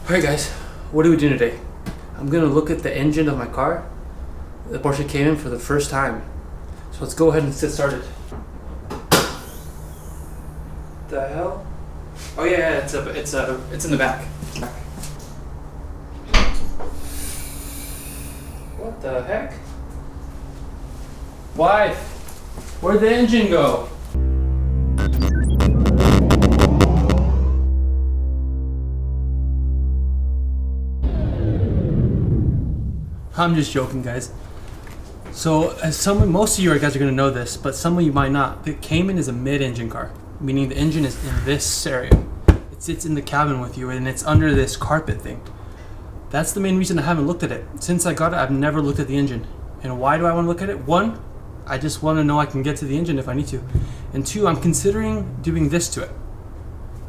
Alright guys, what are we doing today? I'm gonna look at the engine of my car, the Porsche Cayman, for the first time. So let's go ahead and get started. The hell? Oh yeah, it's in the back. What the heck? Wife, where'd the engine go? I'm just joking, guys. So, as most of you guys are gonna know this, but some of you might not. The Cayman is a mid-engine car, meaning the engine is in this area. It sits in the cabin with you, and it's under this carpet thing. That's the main reason I haven't looked at it. Since I got it, I've never looked at the engine. And why do I want to look at it? One, I just want to know I can get to the engine if I need to. And two, I'm considering doing this to it.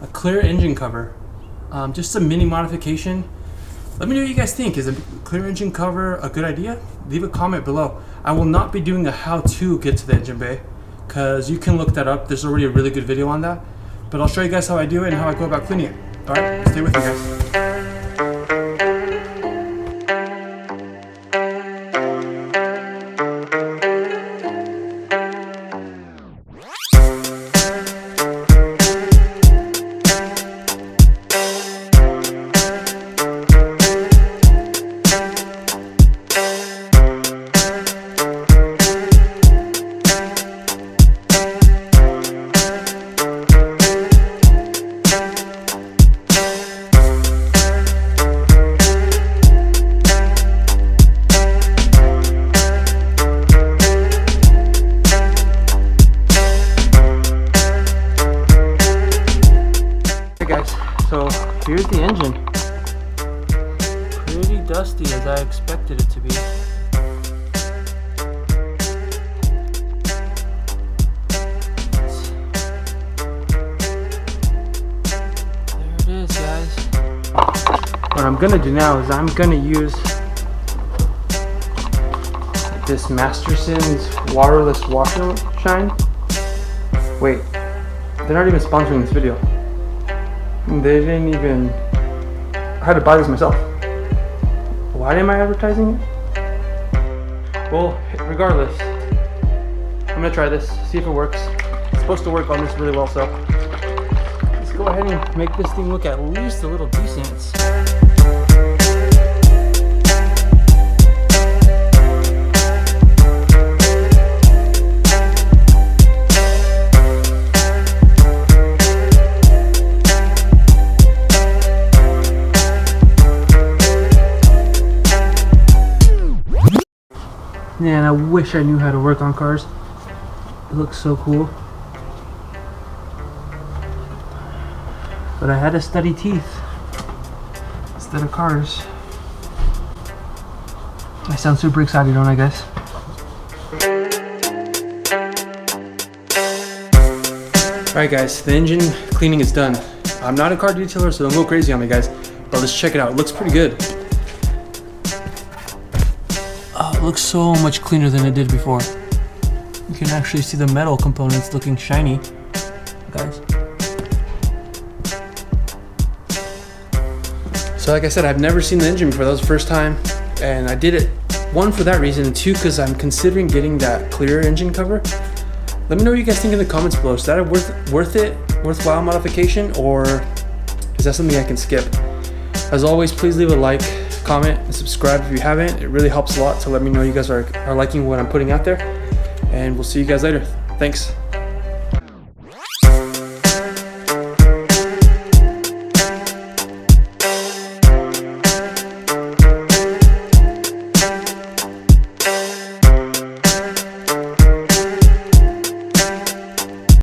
A clear engine cover. Just a mini modification. Let me know what you guys think. Is a clear engine cover a good idea? Leave a comment below. I will not be doing a how to get to the engine bay, because you can look that up. There's already a really good video on that. But I'll show you guys how I do it and how I go about cleaning it. Alright, stay with me guys. So here's the engine. Pretty dusty as I expected it to be. There it is, guys. What I'm gonna do now is I'm gonna use this Masterson's waterless washer shine. Wait, they're not even sponsoring this video. They didn't even... I had to buy this myself. Why am I advertising it? Well, regardless, I'm gonna try this, see if it works. It's supposed to work on this really well, so let's go ahead and make this thing look at least a little decent. Man, I wish I knew how to work on cars. It looks so cool. But I had to study teeth instead of cars. I sound super excited, don't I, guys? Alright guys, the engine cleaning is done. I'm not a car detailer, so don't go crazy on me, guys. But let's check it out. It looks pretty good. Oh, it looks so much cleaner than it did before. You can actually see the metal components looking shiny, guys. So like I said, I've never seen the engine before. That was the first time, and I did it, one, for that reason, and two, because I'm considering getting that clear engine cover. Let me know what you guys think in the comments below. Is that a worthwhile modification, or is that something I can skip? As always, please leave a like, comment, and subscribe if you haven't. It really helps a lot to let me know you guys are liking what I'm putting out there. And we'll see you guys later. Thanks.